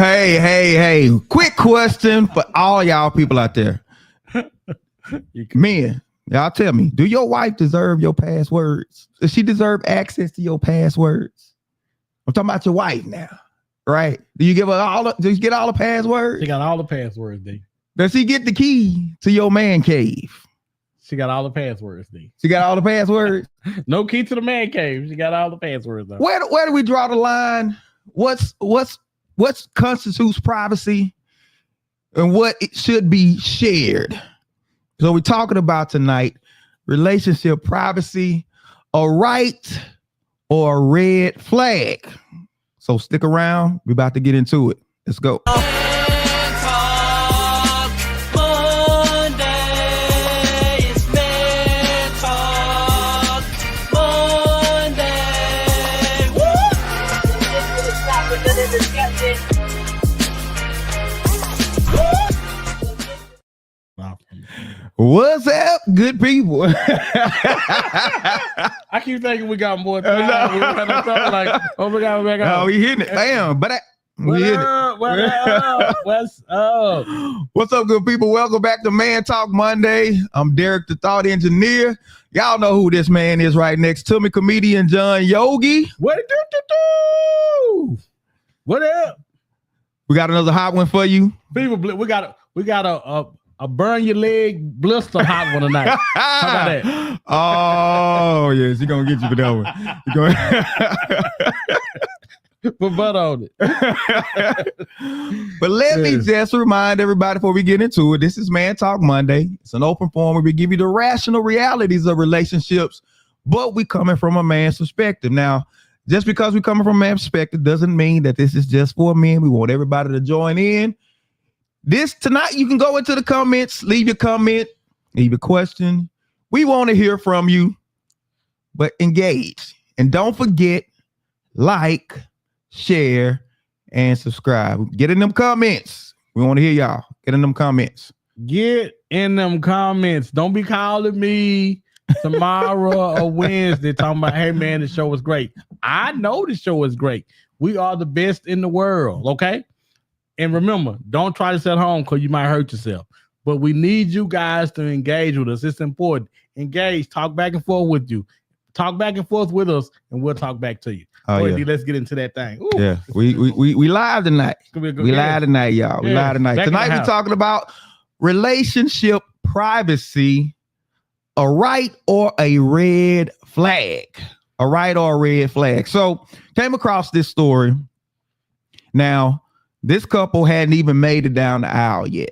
Hey. Quick question for all y'all people out there. Men, y'all tell me, do your wife deserve your passwords? Does she deserve access to your passwords? I'm talking about your wife now, right? Do you give her do you get all the passwords? She got all the passwords, D. Does she get the key to your man cave? She got all the passwords, D. She got all the passwords? No key to the man cave. She got all the passwords, though. Where do we draw the line? What constitutes privacy and what it should be shared? So we're talking about tonight relationship privacy, a right or a red flag. So stick around. We're about to get into it. Let's go. What's up, good people? I keep thinking we got more time. We hitting it. Bam. But we hitting it. What's up? What's up, good people? Welcome back to Man Talk Monday. I'm Derek, the Thought Engineer. Y'all know who this man is right next to me, comedian John Yogi. What it do? What up? We got another hot one for you. People, we got a burn your leg blister hot one tonight. How about that? Oh, yes, he's gonna get you for that one. Put butt on it. But let me just remind everybody before we get into it, this is Man Talk Monday. It's an open forum where we give you the rational realities of relationships, but we coming from a man's perspective. Now, just because we coming from a man's perspective doesn't mean that this is just for men. We want everybody to join in. This tonight, you can go into the comments, leave your comment, leave a question. We want to hear from you, but engage. And don't forget, like, share, and subscribe. Get in them comments. We want to hear y'all. Get in them comments. Get in them comments. Don't be calling me tomorrow or Wednesday talking about, hey, man, the show was great. I know the show is great. We are the best in the world, okay? And remember, don't try this at home because you might hurt yourself. But we need you guys to engage with us. It's important. Engage. Talk back and forth with you. Talk back and forth with us, and we'll talk back to you. Let's get into that thing. Ooh. Yeah, we live tonight. We live tonight, y'all. We live tonight. Tonight we're talking about relationship privacy, a right or a red flag. A right or a red flag. So came across this story. Now, this couple hadn't even made it down the aisle yet.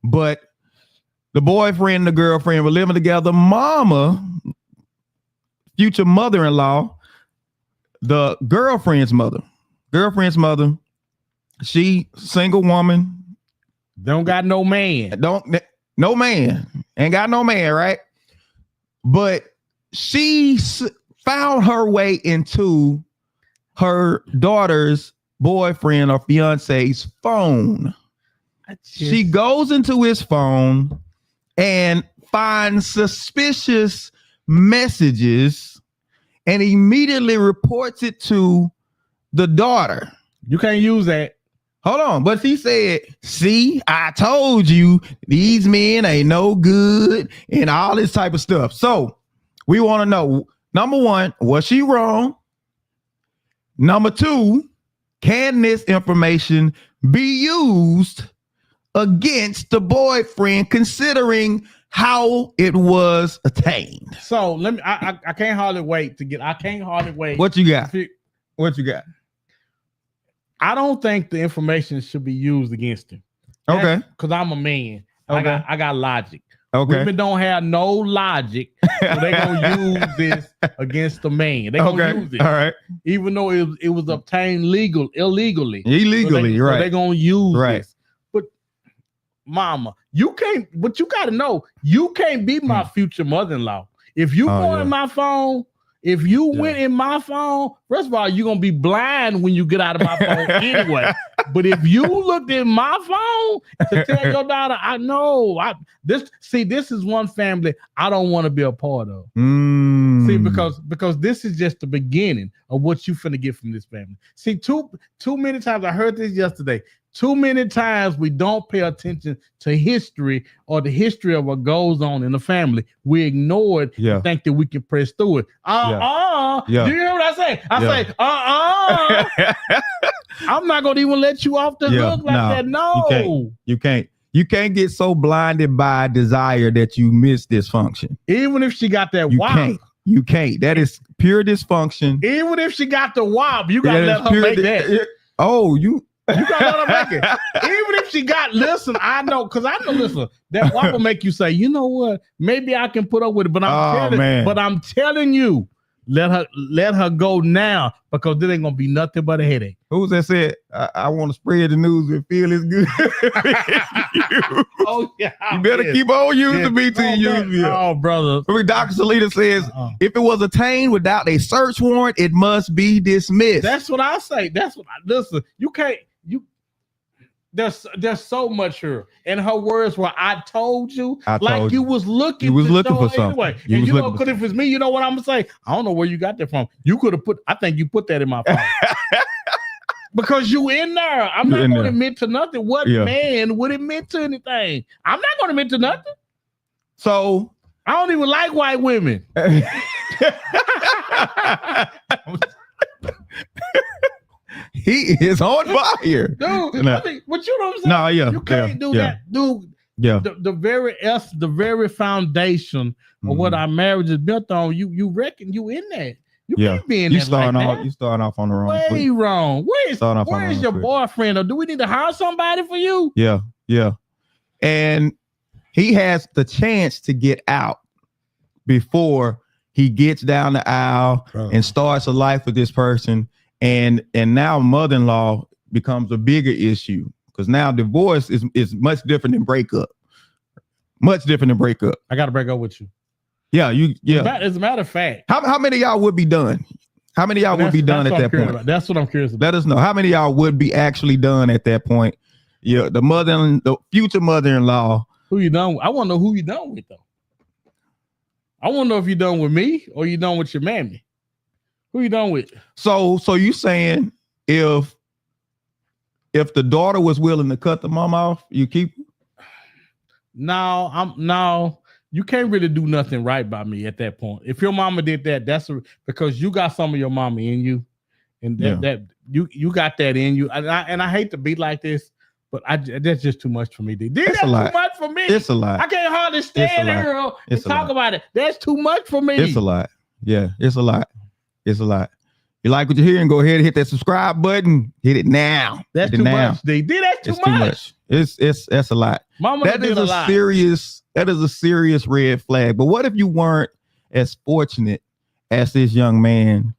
But the boyfriend and the girlfriend were living together. Mama, future mother-in-law, the girlfriend's mother, she single woman. Don't got no man. Ain't got no man, right? But she found her way into her daughter's boyfriend or fiance's phone. She goes into his phone and finds suspicious messages and immediately reports it to the daughter. You can't use that. Hold on. But she said, see, I told you these men ain't no good and all this type of stuff. So we want to know, number one, was she wrong? Number two, can this information be used against the boyfriend considering how it was attained? So let me, I can't hardly wait. What you got? I don't think the information should be used against him. Okay. Because I'm a man. Okay. I got logic. Okay. Women don't have no logic, so they gonna use this against the man. They gonna use it. All right. Even though it was obtained illegally. Illegally, right. So they gonna use right. this. But mama, you can't, but you gotta know, you can't be my future mother-in-law. If you go in my phone, if you went in my phone, first of all, you're gonna be blind when you get out of my phone anyway. But if you looked at my phone to tell your daughter, I know this is one family I don't want to be a part of. See, because this is just the beginning of what you finna get from this family. See, too many times I heard this yesterday. Too many times we don't pay attention to history or the history of what goes on in the family. We ignore it and think that we can press through it. Do you hear what I say? I say, I'm not gonna even let you off the hook like that. No, you can't. You can't get so blinded by desire that you miss dysfunction. Even if she got that you can't. That is pure dysfunction. Even if she got the wob, you gotta let her make that. You gotta let her make it. Even if she got, listen, I know, that wop will make you say, you know what? Maybe I can put up with it, but I'm telling you, let her go now, because it ain't gonna be nothing but a headache. Who's that said? I want to spread the news and feel it's good. You better keep on using me till you use me. Oh, brother. Dr. Salita says, if it was attained without a search warrant, it must be dismissed. That's what I say. Listen, you can't. There's so much here. And her words were, I told you. You was looking. You was looking for something. Anyway. And you know, if it's me, you know what I'm gonna say? I don't know where you got that from. You could have I think you put that in my phone. Because you in there. I'm not going to admit to nothing. What man would admit to anything? I'm not going to admit to nothing. So I don't even like white women. He is on fire, dude. But you know what I'm saying? No, you can't do that, dude. Yeah, the very foundation of what our marriage is built on. You reckon you in that? You can't be in that. You starting off on the wrong. Way wrong. Where is your boyfriend? Or do we need to hire somebody for you? Yeah. And he has the chance to get out before he gets down the aisle and starts a life with this person. And now mother-in-law becomes a bigger issue, because now divorce is much different than breakup. Much different than breakup. I got to break up with you. Yeah. As a matter of fact, how many of y'all would be done? How many of y'all would be done at that point? That's what I'm curious about. Let us know how many of y'all would be actually done at that point. Yeah, the future mother-in-law. Who you done with? I want to know who you done with, though. I want to know if you done with me or you done with your mammy. Who you done with? So you saying if the daughter was willing to cut the mom off, you keep? No, you can't really do nothing right by me at that point. If your mama did that, because you got some of your mama in you, and that you got that in you. And I hate to be like this, but that's just too much for me. That's too much for me. It's a lot. I can't hardly stand here and talk about it. That's too much for me. It's a lot. Yeah, it's a lot. It's a lot. You like what you're hearing? Go ahead and hit that subscribe button. Hit it now. That's too much. That's too much. That's a lot. Mama, that is a serious red flag. But what if you weren't as fortunate as this young man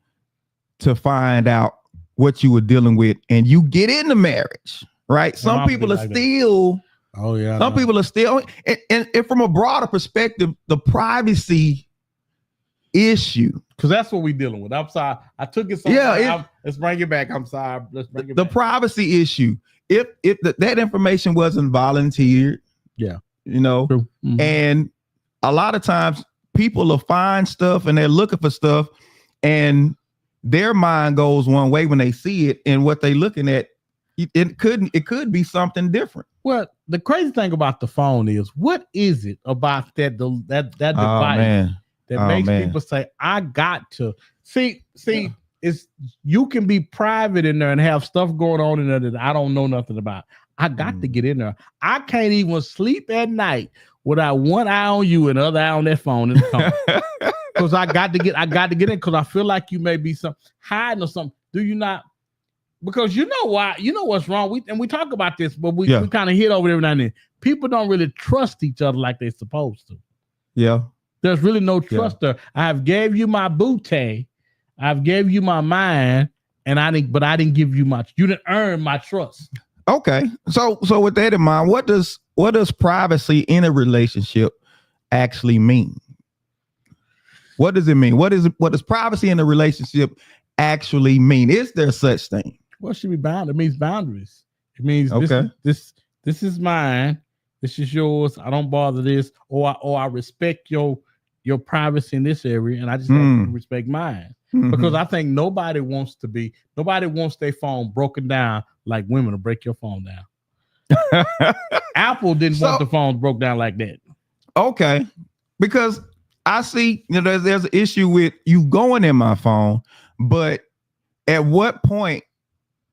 to find out what you were dealing with and you get into marriage, right? Some people are still. Oh yeah. Some people are still, and from a broader perspective, the privacy issue, because that's what we're dealing with. I'm sorry, I took it. Let's bring it back. I'm sorry. Let's bring it back. The privacy issue. If that information wasn't volunteered, Mm-hmm. And a lot of times people will find stuff and they're looking for stuff, and their mind goes one way when they see it, and what they're looking at, it could be something different. Well, the crazy thing about the phone is, what is it about that device that makes people say, I got to see, it's, you can be private in there and have stuff going on in there that I don't know nothing about. I got to get in there. I can't even sleep at night without one eye on you and the other eye on that phone. Because I got to get in, because I feel like you may be hiding or something. Do you not? Because you know why? You know what's wrong. We talk about this, but we kind of hit over every now and then. People don't really trust each other like they're supposed to. Yeah. There's really no trust there. I've gave you my booty, I've gave you my mind, and I didn't give you much. You didn't earn my trust. Okay. So with that in mind, what does privacy in a relationship actually mean? What does it mean? What does privacy in a relationship actually mean? Is there such thing? Well, it should be bound. It means boundaries. It means Okay. this is mine. This is yours. I don't bother this, or I respect your privacy in this area, and I just want you to respect mine. Because I think nobody wants their phone broken down like women to break your phone down. Apple didn't want the phones broke down like that. Okay, because I see there's an issue with you going in my phone, but at what point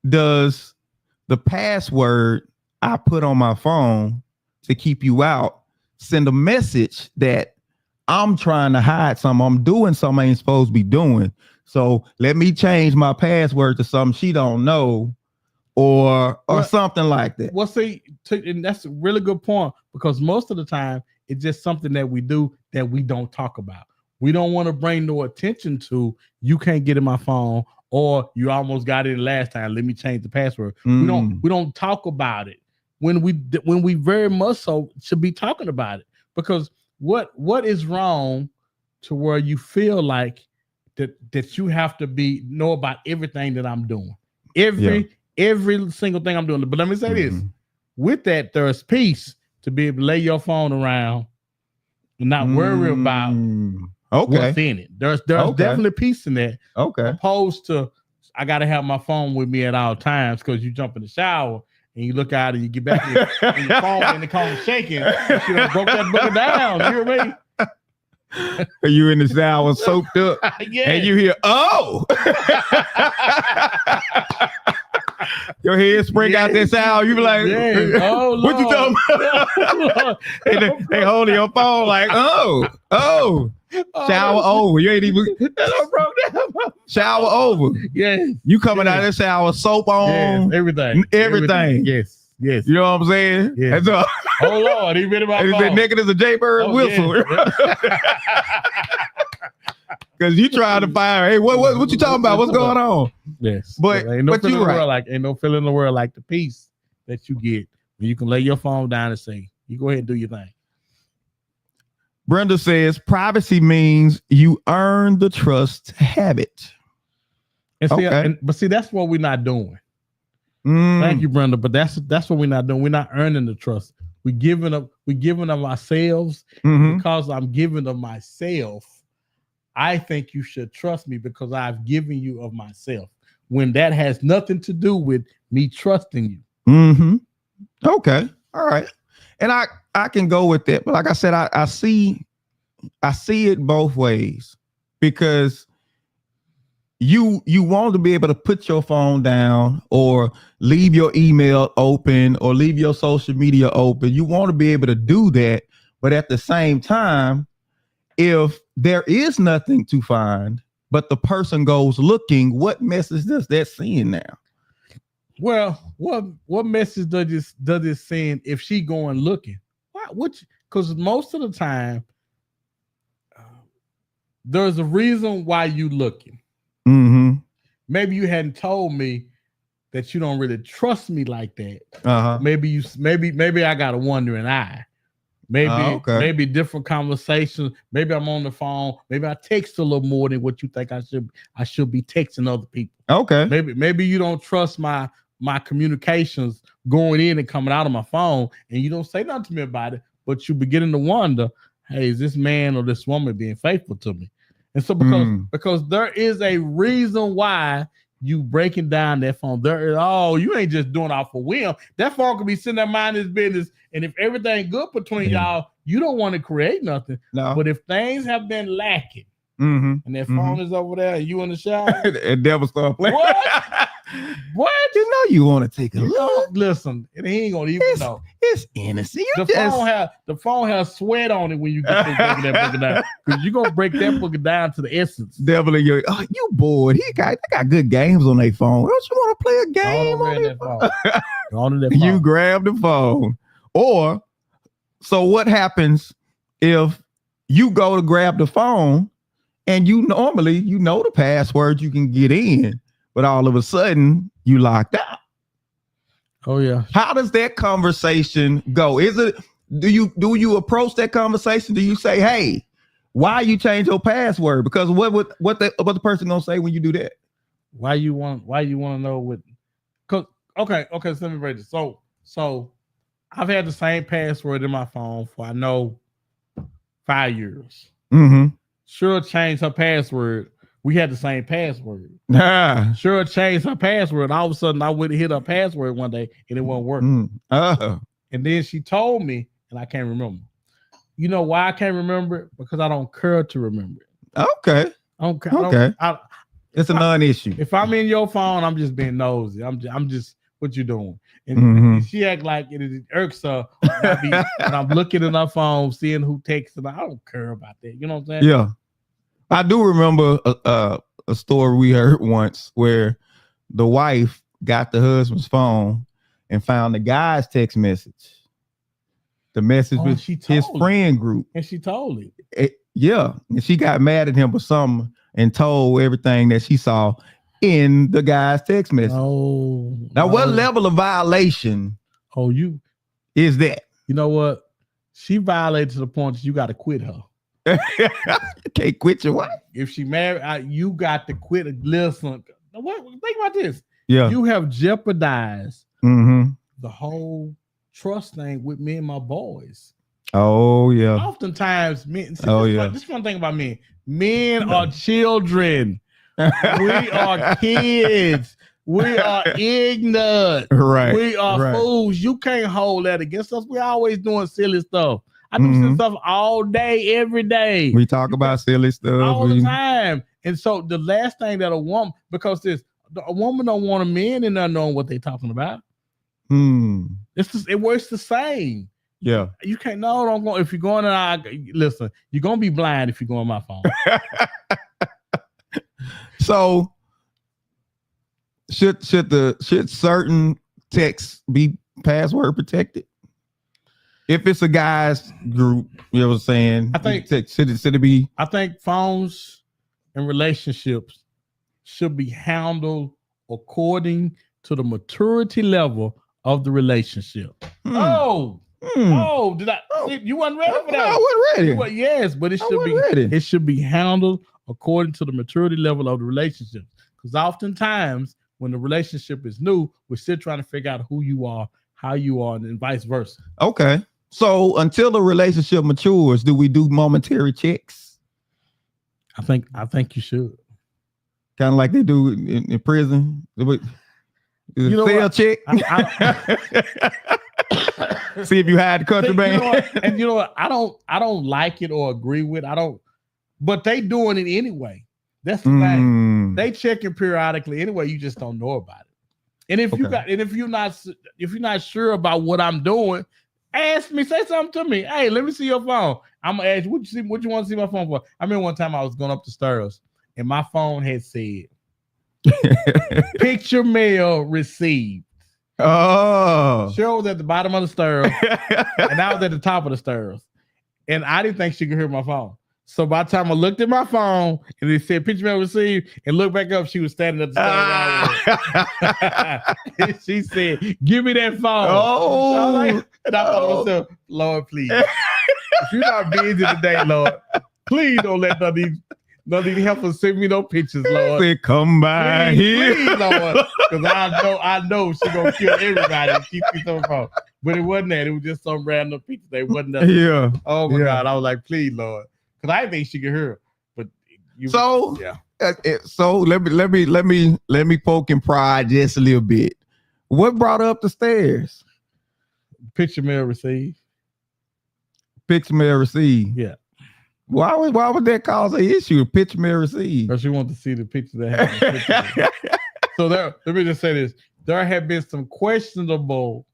does the password I put on my phone to keep you out send a message that I'm trying to hide something, I'm doing something I ain't supposed to be doing? So let me change my password to something she don't know, or something like that. Well, see, and that's a really good point, because most of the time it's just something that we do that we don't talk about. We don't want to bring no attention to, you can't get in my phone, or you almost got it last time, let me change the password. We don't talk about it when we very much so should be talking about it. Because what is wrong to where you feel like that you have to know about everything that I'm doing, every single thing I'm doing. But let me say this: with that, there's peace to be able to lay your phone around and not worry about what's in it. There's definitely peace in that. Okay. Opposed to, I got to have my phone with me at all times, because you jump in the shower and you look out and you get back and your phone and the phone shaking. You done broke that booger down. You hear me? You in the shower soaked up, and you hear, oh, your head spring out that shower. You be like, oh, what you talking about? they holding your phone like, oh. Shower over. You ain't even shower over. Yes. You coming out of the shower, soap on, everything. Yes. You know what I'm saying? Yes. So, oh Lord, he been about that naked as a Jaybird whistle. Because you trying to find, hey, what you talking about? What's going on? Yes. But ain't no feeling right. Ain't no feeling in the world like the peace that you get when you can lay your phone down and say, you go ahead and do your thing. Brenda says privacy means you earn the trust to have it. And see, but see, that's what we're not doing. Thank you, Brenda. But that's what we're not doing. We're not earning the trust. We're giving up ourselves. Because I'm giving of myself, I think you should trust me because I've given you of myself. When that has nothing to do with me trusting you. Okay. All right. And I can go with that, but like I said, I see it both ways, because you want to be able to put your phone down or leave your email open or leave your social media open. You want to be able to do that, but at the same time, if there is nothing to find, but the person goes looking, what message does that send now? Well, what message does it send if she going looking? Because most of the time, there's a reason why you looking. Maybe you hadn't told me that you don't really trust me like that. Maybe I got a wandering eye. Maybe different conversations. Maybe I'm on the phone. Maybe I text a little more than what you think I should be texting other people. Okay. Maybe you don't trust my communications going in and coming out of my phone, and you don't say nothing to me about it, but you beginning to wonder, hey, is this man or this woman being faithful to me? And so because there is a reason why you breaking down that phone. You ain't just doing it off a whim. That phone could be sitting there minding his business, and if everything good between y'all, you don't want to create nothing. No. But if things have been lacking, and that phone is over there, and you in the shower, and devil start playing. What? You know you want to take a look. Listen, and he ain't gonna even know. It's innocent. The phone has sweat on it when you get that book down, because you're gonna break that book down to the essence. Devil in your, you bored. They got good games on their phone. Don't you want to play a game on their phone? You grab the phone. Or, so what happens if you go to grab the phone and you normally, the password you can get in, but all of a sudden you locked out? Oh yeah. How does that conversation go? Do you approach that conversation? Do you say, hey, why you change your password? Because what the person gonna say when you do that? Why you want to know what? Okay. So let me break this. So I've had the same password in my phone for I know 5 years. Mm-hmm. Cheryl changed her password. We had the same password. Ah. Cheryl changed her password. All of a sudden, I went to hit her password one day and it wasn't working. And then she told me, and I can't remember. You know why I can't remember it? Because I don't care to remember it. Okay. Okay. It's a non-issue. If I'm in your phone, I'm just being nosy. I'm just what you doing. And she act like it irks her when I'm looking at her phone, seeing who texts, and I don't care about that. You know what I'm saying? Yeah. I do remember a story we heard once where the wife got the husband's phone and found the guy's text message. The message with his friend group. And she told it. Yeah. And she got mad at him for something and told everything that she saw in the guy's text message. Oh. Now, what level of violation is that? You know what? She violated to the point that you got to quit her. You can't quit your wife. If she married, you got to quit. Listen, think about this. Yeah. You have jeopardized the whole trust thing with me and my boys. Oh, yeah. Oftentimes, men. This one thing about men. Men are children. We are kids. We are ignorant. Right. We are fools. You can't hold that against us. We're always doing silly stuff. I do silly stuff all day, every day. We talk about silly stuff all the time. And so the last thing that a woman, because a woman don't want a man in there knowing what they're talking about. It works the same. Yeah. You can't don't go if you're going listen, you're gonna be blind if you go on my phone. So should certain texts be password protected? If it's a guy's group, you know what I'm saying? I think should it be? I think phones and relationships should be handled according to the maturity level of the relationship. Did I? You weren't ready for that? I wasn't ready. Yes, but it should be handled according to the maturity level of the relationship. Because oftentimes when the relationship is new, we're still trying to figure out who you are, how you are, and vice versa. Okay. So until the relationship matures, do we do momentary checks? I think you should. Kind of like they do in prison. Cell check. See if you had the contraband. And you know what? I don't like it or agree with. But they doing it anyway. That's the thing. They checking periodically anyway. You just don't know about it. And if you're not sure about what I'm doing, ask me. Say something to me. Hey, let me see your phone. I'm gonna ask you what you want to see my phone for. I remember one time I was going up the stairs and my phone had said picture mail received. Oh, Cheryl was at the bottom of the stairs and I was at the top of the stairs, and I didn't think she could hear my phone. So by the time I looked at my phone and it said picture mail received and looked back up, she was standing at the stairs. She said, "Give me that phone." Oh, and I thought to myself, Lord, please, if you're not busy today, Lord, please don't let none of these helpers send me no pictures, Lord. Say, come by here, please, Lord, because I know she's gonna kill everybody and keep me on the phone. But it wasn't that; it was just some random picture. They wasn't nothing. Yeah. Oh my God! I was like, please, Lord. Because I think she could hear, but so let me poke and pry just a little bit. What brought her up the stairs? Picture mail received. Picture mail received. Yeah. Why would that cause an issue? Picture mail received. Because she wanted to see the picture that happened. So let me just say this: there have been some questionable.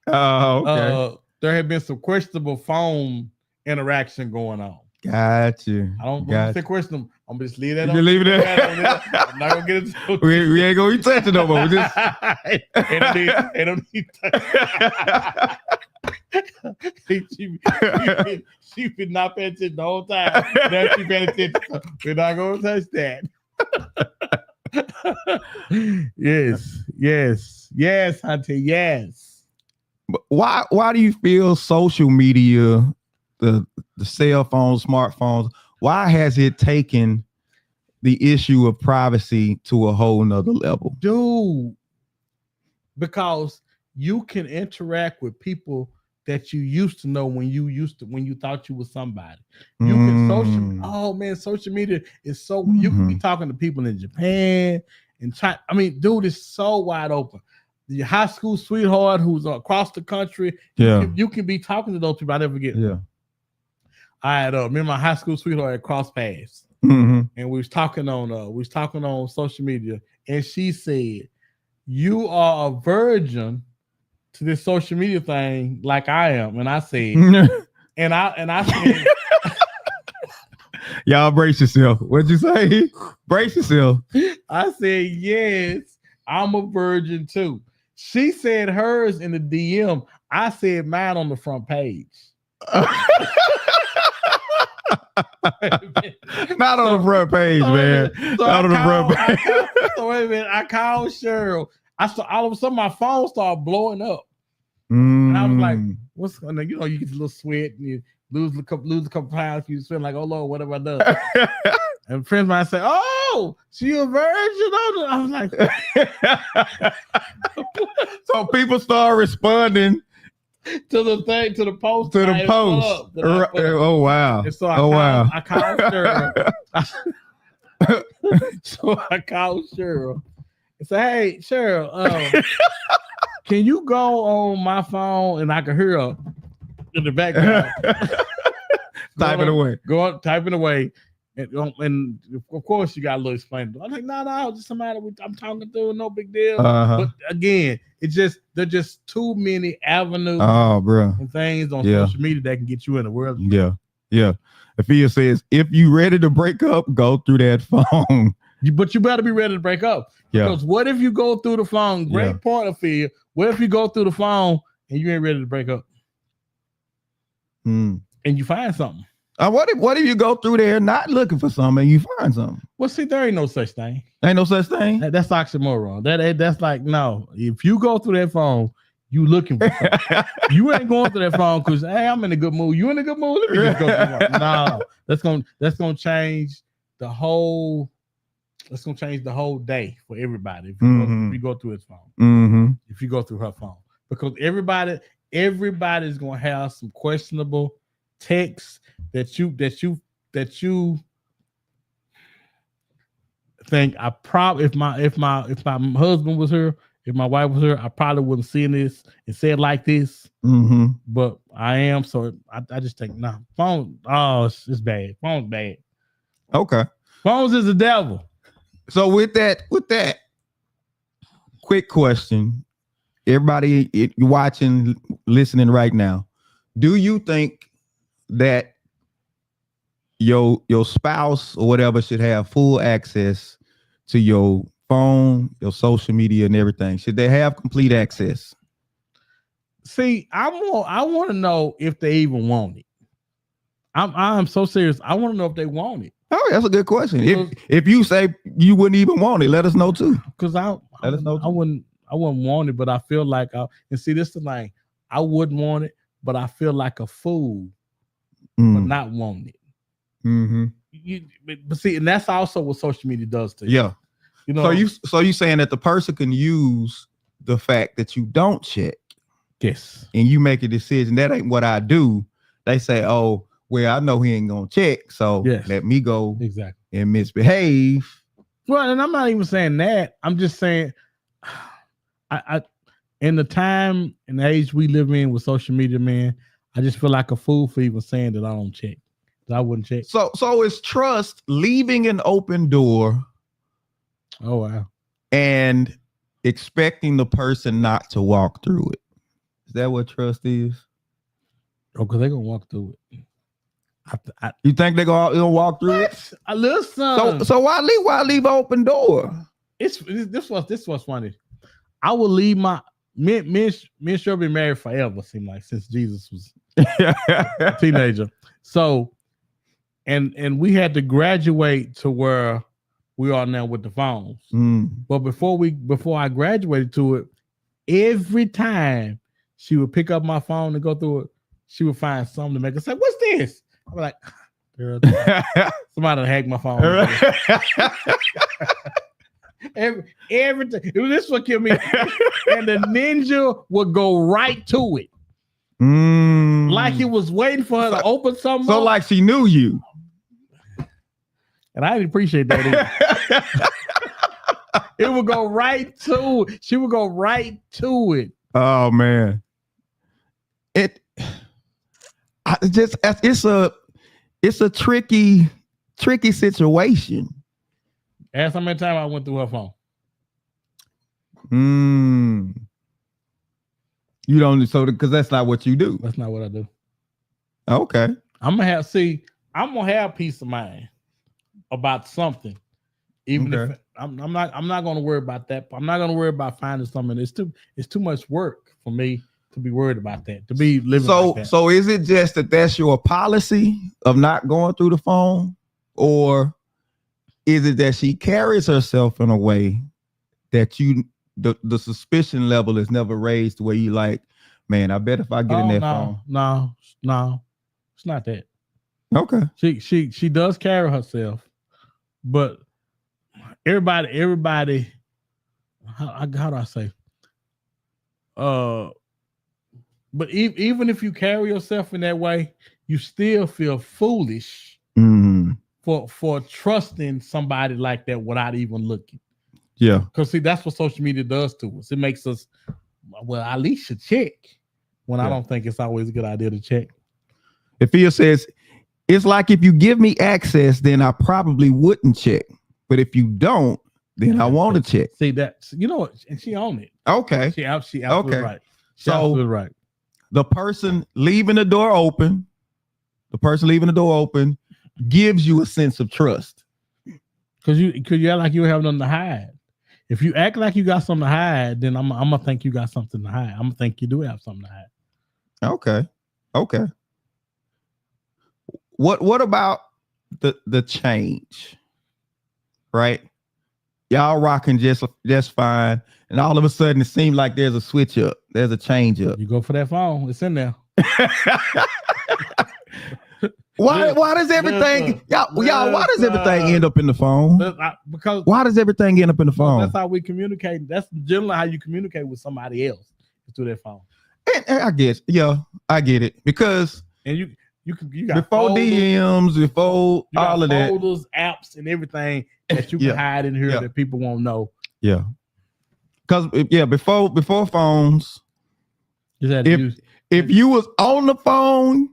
Okay. There have been some questionable phone interaction going on. Gotcha. I don't want to say question them. I'm just leave that. You leave it there. I'm not gonna get into it. We ain't gonna be touching no more. Just they don't need she been not paying attention the whole time. Now she paying attention. We're not gonna touch that. Yes, Hunter. Yes. But why do you feel social media, the cell phones, smartphones, why has it taken the issue of privacy to a whole nother level? Dude, because you can interact with people that you used to know when you thought you was somebody. You can social media is so you can be talking to people in Japan and China. I mean, dude, it's so wide open. Your high school sweetheart who's across the country, you can be talking to those people. I never forget. Yeah. I had me and my high school sweetheart at cross paths, Mhm. and we was talking on social media, and she said, "You are a virgin to this social media thing like I am." And I said, and I said, y'all brace yourself. What'd you say? Brace yourself. I said, yes, I'm a virgin too. She said hers in the DM. I said mine on the front page. Not on the front page, man. Not on the front page. So wait a minute. I called Cheryl. All of a sudden my phone started blowing up. And I was like, what's going on? You know, you get a little sweat and you lose a couple pounds. You feel like, oh Lord, what have I done? And friends might say, oh, she a virgin. I was like, so people start responding to the thing, to the post. Oh wow. And so I called Cheryl. So I called Cheryl and said, hey, Cheryl, can you go on my phone and I can hear her in the background typing away. And of course you got a little explain. I'm like, no, just somebody I'm talking to, no big deal. But again, they're just too many avenues and things on social media that can get you in the world. Yeah. Afia says, if you ready to break up, go through that phone. But you better be ready to break up. Because what if you go through the phone? Great point, Afia. What if you go through the phone and you ain't ready to break up? And you find something. What if you go through there not looking for something and you find something? Well, see, there ain't no such thing. Ain't no such thing? That's oxymoron. That's like, no. If you go through that phone, you looking for something. You ain't going through that phone because, hey, I'm in a good mood. You in a good mood? Let me just go through the phone. No, that's gonna change the whole. That's gonna change the whole day for everybody if you go through his phone. If you go through her phone, because everybody's gonna have some questionable texts that you think if my husband was here, if my wife was here, I probably wouldn't see this and say it like this. But I am, so I just think, nah, phone. Oh, it's bad. Phone's bad. Okay. Phones is the devil. So with that, quick question, everybody watching, listening right now, do you think that your spouse or whatever should have full access to your phone, your social media, and everything? Should they have complete access? See, I want to know if they even want it. I'm so serious. I want to know if they want it. Oh, that's a good question. If you say you wouldn't even want it, let us know too. Because I wouldn't want it, but I feel like and see, this is the thing. I wouldn't want it, but I feel like a fool for not wanting it. But see, and that's also what social media does to you. Yeah. You know. So you saying that the person can use the fact that you don't check. Yes. And you make a decision. That ain't what I do. They say, oh, well, I know he ain't gonna check, so let me go and misbehave. Well, and I'm not even saying that. I'm just saying, I in the time and the age we live in with social media, man, I just feel like a fool for even saying that I don't check. That I wouldn't check. So it's trust leaving an open door. Oh wow. And expecting the person not to walk through it. Is that what trust is? Oh, because they're gonna walk through it. You think they're gonna walk through it? Listen. So why leave an open door? This was funny. I will leave me and Cheryl been married forever. Seem like since Jesus was a teenager. So, and we had to graduate to where we are now with the phones. But before I graduated to it, every time she would pick up my phone and go through it, she would find something to make her say, "What's this?" I'm like, girl, somebody hacked my phone. Everything. This what killed me. And the ninja would go right to it. Like he was waiting for her to open something. So up. like she knew you. And I didn't appreciate that either. It would go right to it. She would go right to it. Oh man. It's a tricky situation. Ask how many times I went through her phone. You don't because that's not what you do. That's not what I do. Okay. I'm gonna have peace of mind about something. Even if I'm not gonna worry about that. I'm not gonna worry about finding something. It's too much work for me to be worried about that. To be living like that. So is it just that's your policy of not going through the phone? Or is it that she carries herself in a way that the suspicion level is never raised where you like, man, I bet if I get in that phone. No, it's not that. Okay. She does carry herself, but everybody, how do I say? But even if you carry yourself in that way, you still feel foolish for trusting somebody like that without even looking. Yeah. Because see, that's what social media does to us. It makes us, well, at least should check. When I don't think it's always a good idea to check. Ifia says, it's like if you give me access, then I probably wouldn't check. But if you don't, then I want to check. See that, and she owned it. Okay. She absolutely Okay. right. So absolutely right. The person leaving the door open gives you a sense of trust. Because you act like you have nothing to hide. If you act like you got something to hide, then I'm gonna think you got something to hide. I'm gonna think you do have something to hide. Okay. What about the change? Right? Y'all rocking just fine, and all of a sudden it seems like there's a switch up. There's a change up. You go for that phone. It's in there. Why does everything why does everything end up in the phone? Because why does everything end up in the phone? That's how we communicate. That's generally how you communicate with somebody else, is through their phone. And I guess, I get it, because you got before folders, DMs, before all of that, folders, apps, and everything that you can hide in here that people won't know. Yeah, because before phones, if you was on the phone,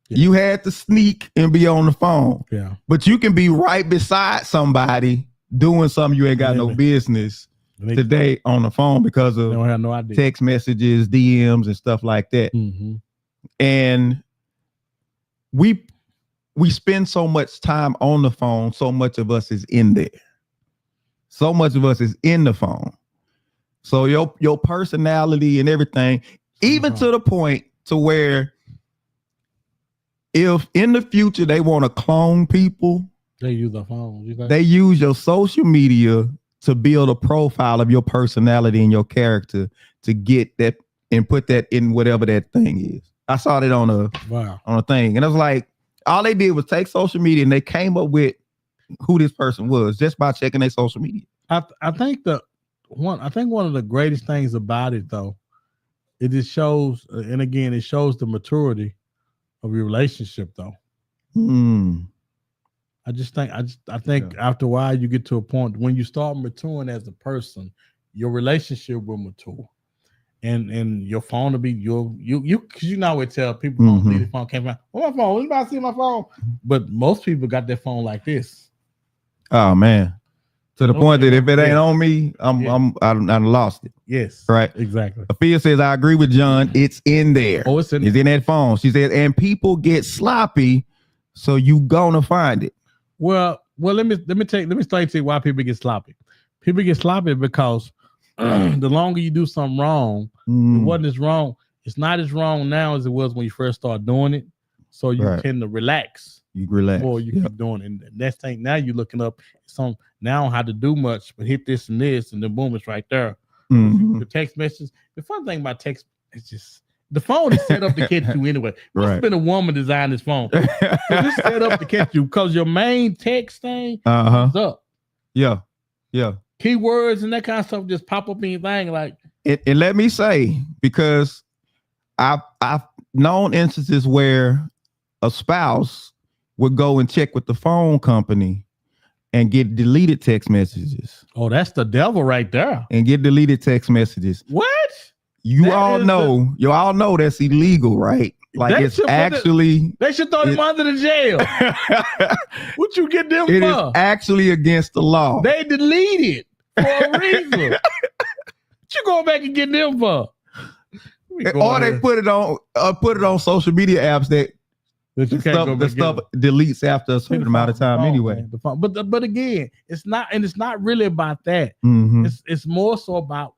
you had to sneak and be on the phone. Yeah, but you can be right beside somebody doing something you ain't got no business today on the phone because of they don't have no idea. Text messages, DMs, and stuff like that. And we spend so much time on the phone. So much of us is in there. So much of us is in the phone. So your personality and everything, even to the point to where if in the future they want to clone people, they use the phone. They use your social media to build a profile of your personality and your character to get that and put that in whatever that thing is. I saw that on a thing, and I was like, all they did was take social media and they came up with who this person was just by checking their social media. I think one of the greatest things about it, though, it just shows, and again, it shows the maturity of your relationship, though. I think after a while you get to a point when you start maturing as a person, your relationship will mature, and your phone will be you because you know it tell people don't leave the phone. Can't find my phone. Anybody see my phone? But most people got their phone like this. Oh man, to the point that if it ain't on me, I lost it. Yes, right, exactly. Afia says I agree with John. It's in there. Oh, it's in that phone. She said, and people get sloppy, so you gonna find it. Well, let me explain to you why people get sloppy. People get sloppy because the longer you do something wrong, it wasn't as wrong. It's not as wrong now as it was when you first started doing it. So you tend to relax. You relax. Or you keep doing it. And next thing, now you're looking up some now I don't have to do much, but hit this and this, and then boom, it's right there. The text message. The fun thing about text is just the phone is set up to catch you anyway. Must have been a woman designed this phone. It's set up to catch you because your main text thing is up. Yeah. keywords and that kind of stuff just pop up in your thing. Like, and let me say, because I've known instances where a spouse would go and check with the phone company and get deleted text messages. oh, that's the devil right there. And get deleted text messages. What? You all know that's illegal, right? Like They it's should put actually They should throw him under the jail. What you get them it is for? actually against the law. They deleted for a reason. What you going back and get them for? Or they put it on social media apps that But you the can't stuff, go the back stuff and deletes after a certain amount of time anyway. Man, the phone. But again, it's not really about that. Mhm. It's more so about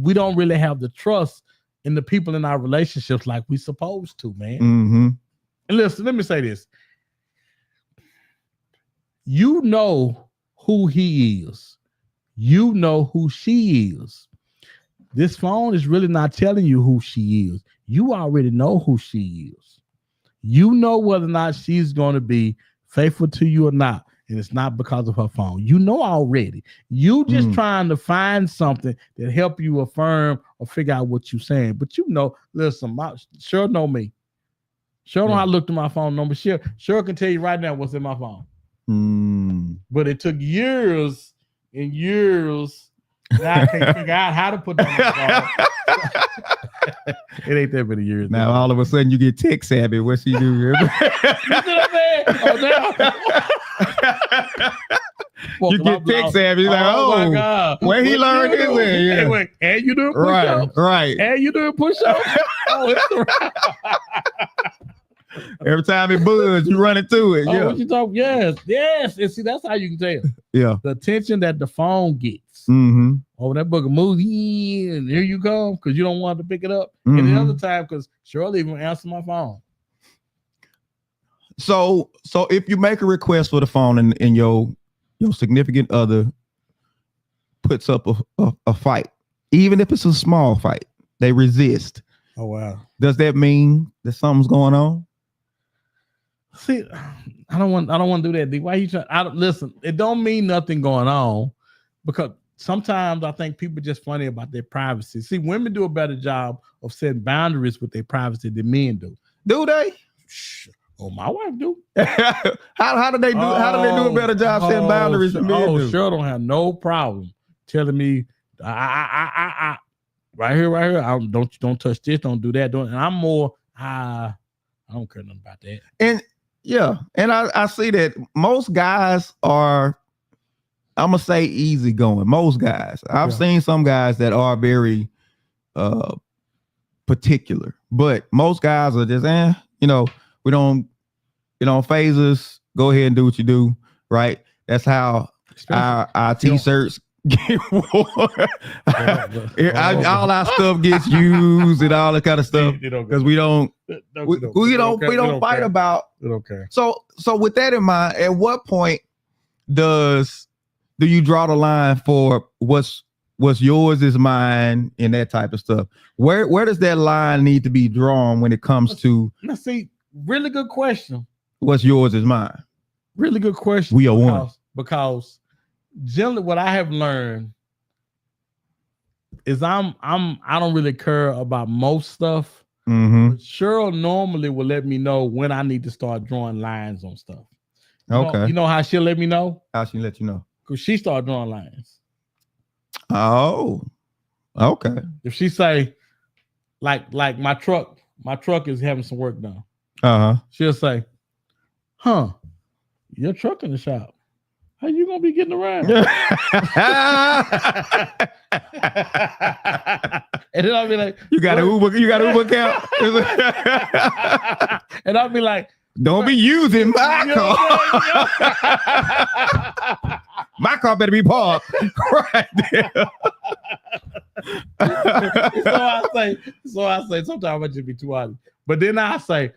we don't really have the trust in the people in our relationships like we supposed to, man. Mhm. And listen, let me say this. You know who he is. You know who she is. This phone is really not telling you who she is. You already know who she is. You know whether or not she's going to be faithful to you or not. And it's not because of her phone. You know already. You just trying to find something that help you affirm or figure out what you're saying. But you know, listen, Cheryl know me. Cheryl know I looked at my phone number. Cheryl can tell you right now what's in my phone. But it took years and years. Now I can't figure out how to put that on my phone. It ain't that many years. Now all of a sudden you get tech savvy. What she do? You see what I'm saying? Oh, now. You get tech savvy. Like, my God. Where he learned this in? Yeah. Wait, and you doing push-ups? Right. And you doing push-ups? Oh, it's the Every time it buzz, you run into it. what you talk? Yes. And see, that's how you can tell. Yeah. The attention that the phone gets. Mm-hmm. Oh, that booger moves, and here you come, because you don't want to pick it up. And the other time, because Shirley even answer my phone. So if you make a request for the phone and your significant other puts up a fight, even if it's a small fight, they resist. Oh wow. Does that mean that something's going on? See, I don't want to do that. D. Why you trying? Listen, it don't mean nothing going on, because sometimes I think people just funny about their privacy. See, women do a better job of setting boundaries with their privacy than men do. Do they? Oh, my wife do. How do they do? How do they do a better job setting boundaries than men do? Sure, don't have no problem telling me, I right here. Don't touch this. Don't do that. And I'm more. I don't care nothing about that. And yeah, and I see that most guys are, I'm gonna say, easygoing. Most guys. I've seen some guys that are very particular, but most guys are just, we don't phase us. Go ahead and do what you do, right? That's how our t-shirts get worn. All our stuff gets used and all that kind of stuff, because we don't fight about. We don't care. So with that in mind, at what point do you draw the line for what's yours is mine and that type of stuff? Where does that line need to be drawn when it comes to? Let's see. Really good question. What's yours is mine. Really good question. We are one. Because generally what I have learned is I don't really care about most stuff. Mm-hmm. But Cheryl normally will let me know when I need to start drawing lines on stuff. You know how she'll let me know? How she let you know? Because she started drawing lines. Oh, okay. If she say, like my truck is having some work done. She'll say, your truck in the shop. How you gonna be getting around? And then I'll be like, you got an Uber account? And I'll be like, don't be using my car. My car better be parked right there. So I say sometimes I just be too honest. But then I say,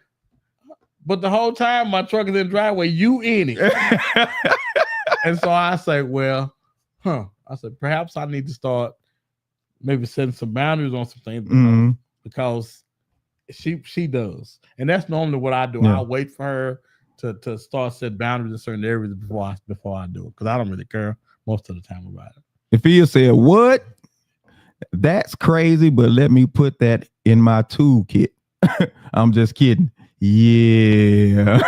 but the whole time my truck is in the driveway, you in it. And so I say, well, I said, perhaps I need to start maybe setting some boundaries on some things because she does. And that's normally what I do. Yeah. I wait for her to start set boundaries in certain areas before I do it, because I don't really care most of the time about it. Ifia said, "What? That's crazy, but let me put that in my toolkit." I'm just kidding. Yeah.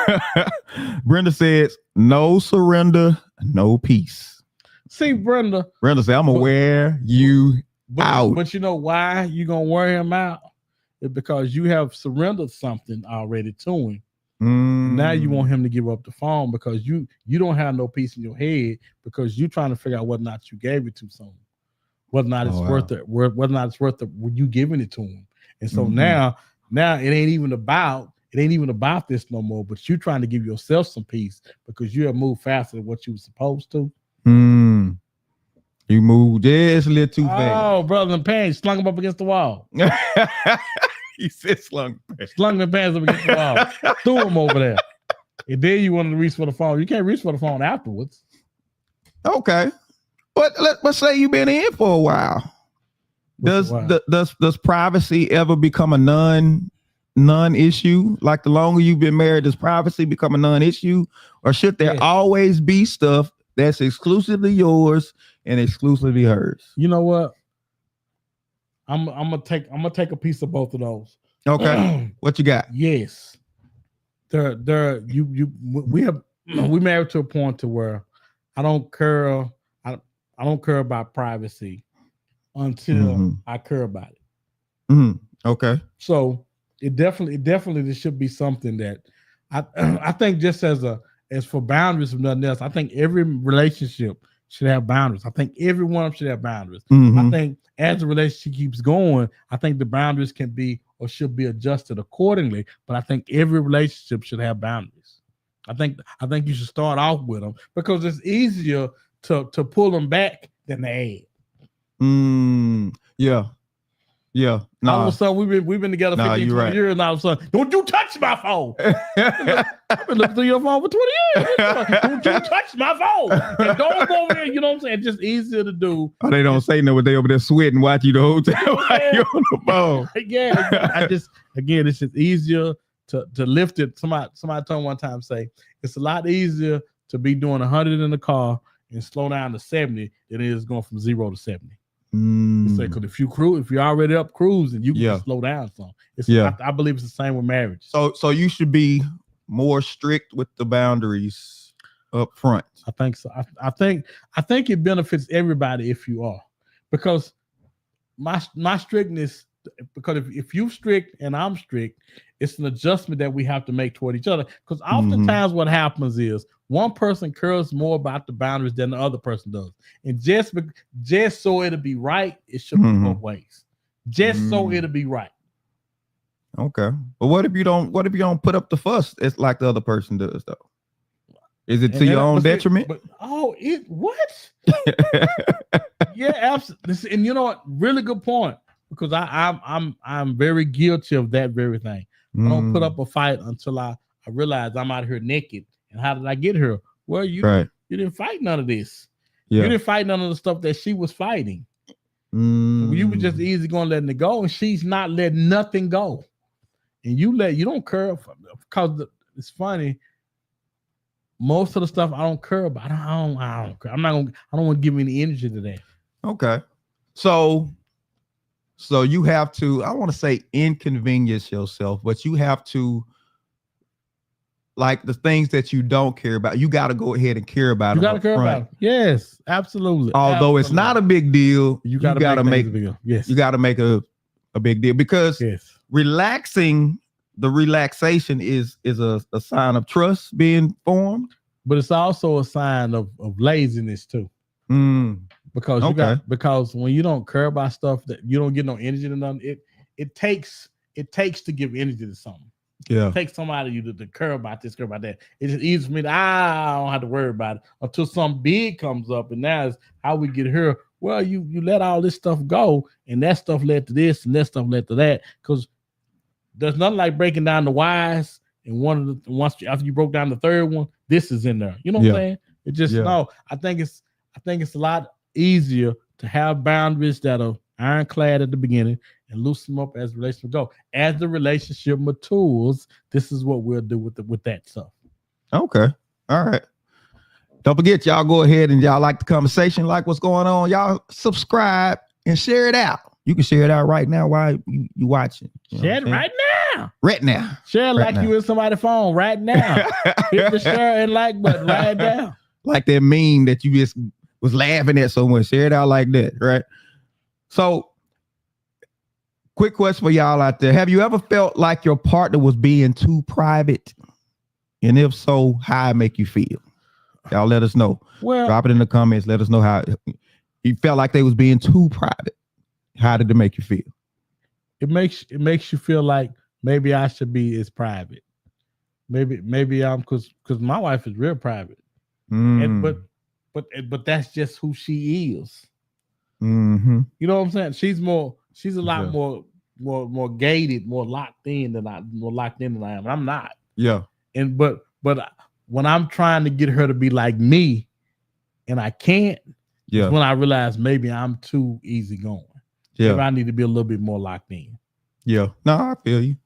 Brenda says, "No surrender, no peace." See, Brenda. Brenda said, "I'm gonna wear you out." But you know why you gonna wear him out? It's because you have surrendered something already to him. Now you want him to give up the phone because you don't have no peace in your head because you're trying to figure out whether or not you gave it too soon, whether or not it's worth it, whether or not it's worth it when you giving it to him. And so now it ain't even about this no more. But you're trying to give yourself some peace because you have moved faster than what you were supposed to. You moved just a little too fast. Oh, brother, in pants, slung him up against the wall. He said slung the pants up against the wall. Threw him over there. And then you wanted to reach for the phone. You can't reach for the phone afterwards. Okay. But let's say you've been in for a while. Does privacy ever become a non-issue? Like the longer you've been married, does privacy become a non-issue? Or should there always be stuff that's exclusively yours and exclusively hers? You know what? I'm gonna take a piece of both of those. Okay. What you got? Yes. We married to a point to where I don't care about privacy until I care about it. Okay. So it definitely there should be something that I think just as for boundaries of nothing else, I think every relationship should have boundaries. I think every one of them should have boundaries. I think as the relationship keeps going, I think the boundaries can be or should be adjusted accordingly. But I think every relationship should have boundaries. I think you should start off with them because it's easier to pull them back than to add. Yeah. All of a sudden we've been together 15, 20 years, and all of a sudden, don't you touch my phone. I've been looking through your phone for 20 years. Don't you touch my phone. And don't go over there, you know what I'm saying? It's just easier to do. Oh, they don't say no, but they over there sweating, watch you the whole time while you're on the phone. Yeah, it's just easier to lift it. Somebody told me one time, say, it's a lot easier to be doing 100 in the car and slow down to 70 than it is going from 0 to 70. Because if you're already up cruising, you can just slow down some. I believe it's the same with marriage. So you should be more strict with the boundaries up front. I think so. I think it benefits everybody if you are, because my strictness. Because if you're strict and I'm strict, it's an adjustment that we have to make toward each other. Because oftentimes what happens is one person cares more about the boundaries than the other person does. And just so it'll be right, it should be both ways. Just so it'll be right. Okay. But what if you don't put up the fuss? It's like the other person does, though. Is it to your own detriment? What? Yeah, absolutely. And you know what? Really good point. Because I'm very guilty of that very thing. I don't put up a fight until I realize I'm out here naked. And how did I get here? Well, you didn't fight none of this. Yeah. You didn't fight none of the stuff that she was fighting. You were just easy going letting it go, and she's not letting nothing go. And you don't care because it's funny. Most of the stuff I don't care about. I don't care. I don't want to give any energy to that. Okay. So you have to, I want to say inconvenience yourself, but you have to, like the things that you don't care about, you got to go ahead and care about them. You got to care about them. Yes, absolutely. Although it's not a big deal, you got to make yes. You got to make a big deal because relaxation is a sign of trust being formed. But it's also a sign of laziness too. Because when you don't care about stuff that you don't get no energy to nothing, it takes to give energy to something. Yeah. It takes somebody to care about this, care about that. It's just easy for me to I don't have to worry about it until something big comes up. And now is how we get here. Well, you let all this stuff go, and that stuff led to this, and that stuff led to that. Because there's nothing like breaking down the whys, and after you broke down the third one, this is in there. You know what I'm saying? It just no. I think it's a lot easier to have boundaries that are ironclad at the beginning and loosen them up as the relationship go. As the relationship matures, this is what we'll do with that stuff. Okay. All right. Don't forget, y'all go ahead and y'all like the conversation, like what's going on. Y'all subscribe and share it out. You can share it out right now while you watching. Share it right now. Right now. Share it like you in somebody's phone right now. Hit the share and like button right now. Like that meme that you just was laughing at so much. Share it out like that, right? So, quick question for y'all out there. Have you ever felt like your partner was being too private? And if so, how it make you feel? Y'all let us know. Well, drop it in the comments. Let us know how you felt like they was being too private. How did it make you feel? It makes you feel like maybe I should be as private. Maybe I'm because my wife is real private. And but that's just who she is. Mm-hmm. You know what I'm saying? She's a lot more gated, more locked in than I am. I'm not. Yeah. But when I'm trying to get her to be like me, and I can't, yeah, when I realize maybe I'm too easygoing. Yeah, maybe I need to be a little bit more locked in. Yeah, no, I feel you.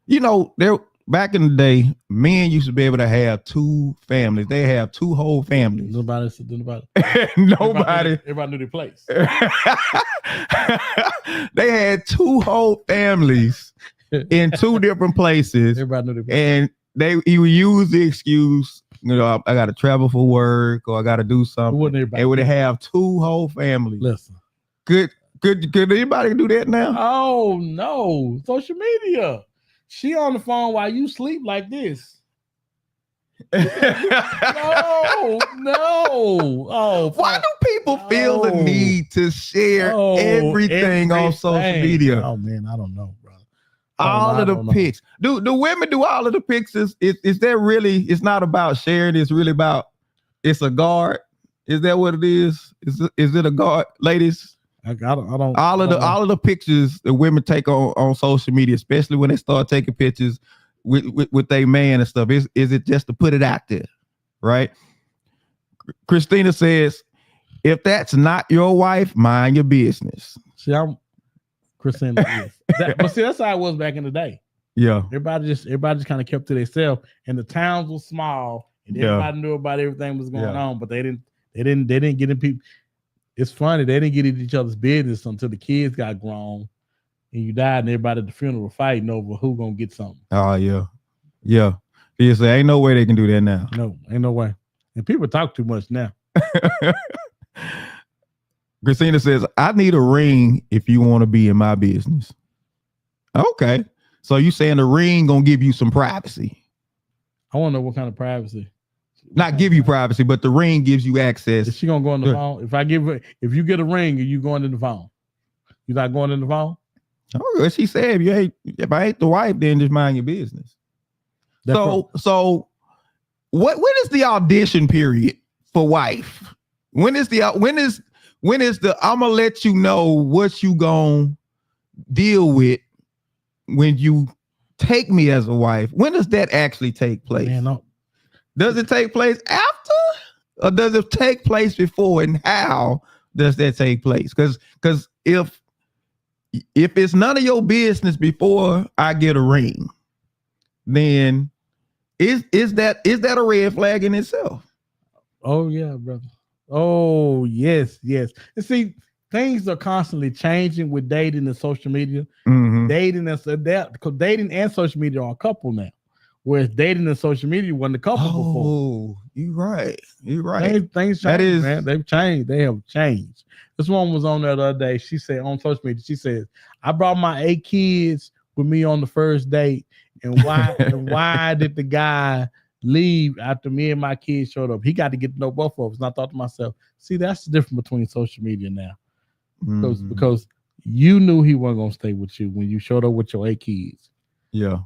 You know, there back in the day, men used to be able to have two families. They have two whole families. Nobody. Everybody knew their place. They had two whole families in two different places. Everybody knew their place. And he would use the excuse, you know, I got to travel for work or I got to do something. They would have two whole families. Listen, could anybody do that now? Oh no, social media. She on the phone while you sleep like this. No. Oh, why do people feel the need to share everything on social media? Oh man, I don't know, bro. All of the pics. Do women do all of the pics? Is there really? It's not about sharing. It's really about. It's a guard. Is that what it is? Is it a guard, ladies? I don't. All of the pictures that women take on social media, especially when they start taking pictures with their man and stuff. Is it just to put it out there, right? Christina says, if that's not your wife, mind your business. See, I'm Christina. Yes. But see, that's how it was back in the day. Yeah. Everybody just kind of kept to themselves, and the towns were small, and everybody knew about everything was going on, but they didn't get in people. It's funny, they didn't get into each other's business until the kids got grown, and you died, and everybody at the funeral fighting over who gonna get something. Oh yeah. Yeah. Seriously, ain't no way they can do that now. No, ain't no way. And people talk too much now. Christina says, I need a ring if you want to be in my business. Okay. So you saying the ring gonna give you some privacy? I want to know what kind of privacy. Not give you privacy, but the ring gives you access. Is she gonna go on the phone? If you get a ring, are you going in the phone? You not going in the phone? Oh, she said if I ain't the wife, then just mind your business. So when is the audition period for wife? When is the I'm gonna let you know what you gonna deal with when you take me as a wife? When does that actually take place? Man, no. Does it take place after, or does it take place before? And how does that take place? Because if it's none of your business before I get a ring, then is that a red flag in itself? Oh yeah, brother. Oh yes. And see, things are constantly changing with dating and social media. Mm-hmm. Dating and social media are a couple now. Whereas dating and social media wasn't a couple before. Oh, you're right. Things change, man. They've changed. They have changed. This one was on there the other day. She said on social media, she says, I brought my 8 kids with me on the first date. And why did the guy leave after me and my kids showed up? He got to get to know both of us. And I thought to myself, see, that's the difference between social media now. Because you knew he wasn't gonna stay with you when you showed up with your 8 kids. Yeah.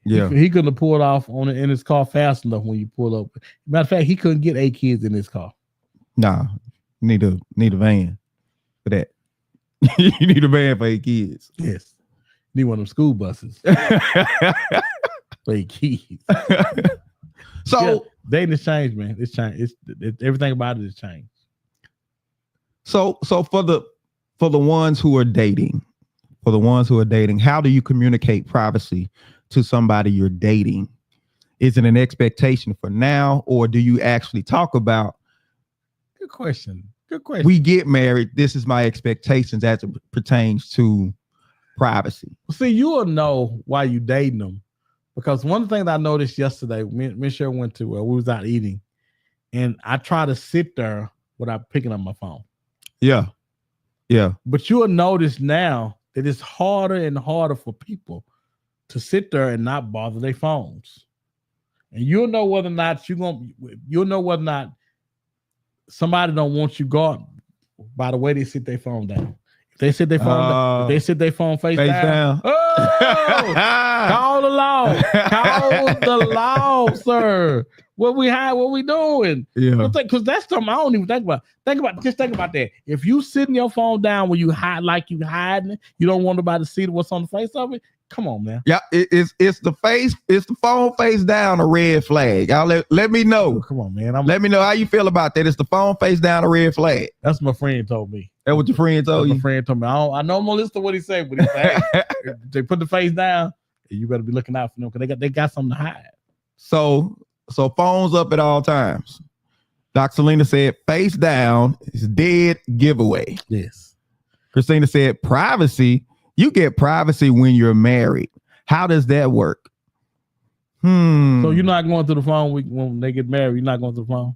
He couldn't have pulled off in his car fast enough when you pull up. Matter of fact, he couldn't get 8 kids in his car. Nah, you need a van for that. You need a van for 8 kids. Yes. You need one of them school buses. For 8 kids. So dating has changed, man. It's changed. It's everything about it has changed. So for the ones who are dating, how do you communicate privacy to somebody you're dating? Is it an expectation for now, or do you actually talk about, Good question. Good question. we get married, this is my expectations as it pertains to privacy? See, you will know why you dating them, because one of the things I noticed yesterday, me and Cheryl went to, we was out eating, and I try to sit there without picking up my phone. Yeah. Yeah. But you will notice now that it's harder and harder for people to sit there and not bother their phones. And you'll know whether or not you'll know whether or not somebody don't want you gone by the way they sit their phone down. If they sit their phone, if they sit their phone face down. Oh, call the law. Call the law, sir. What we doing? Yeah. Because that's something I don't even think about. Just think about that. If you sitting your phone down when you hide, like you hiding it, you don't want nobody to see what's on the face of it. Come on, man. Yeah, it's the phone face down, a red flag. Y'all let me know. Come on, man. Let me know how you feel about that. It's the phone face down, a red flag. That's what my friend told me. That what your friend told you? My friend told me. I know I'm gonna listen to what he said, but he said, hey, if they put the face down, you better be looking out for them because they got something to hide. So phones up at all times. Dr. Selena said face down is dead giveaway. Yes. Christina said privacy. You get privacy when you're married. How does that work? So you're not going through the phone when they get married. You're not going through the phone.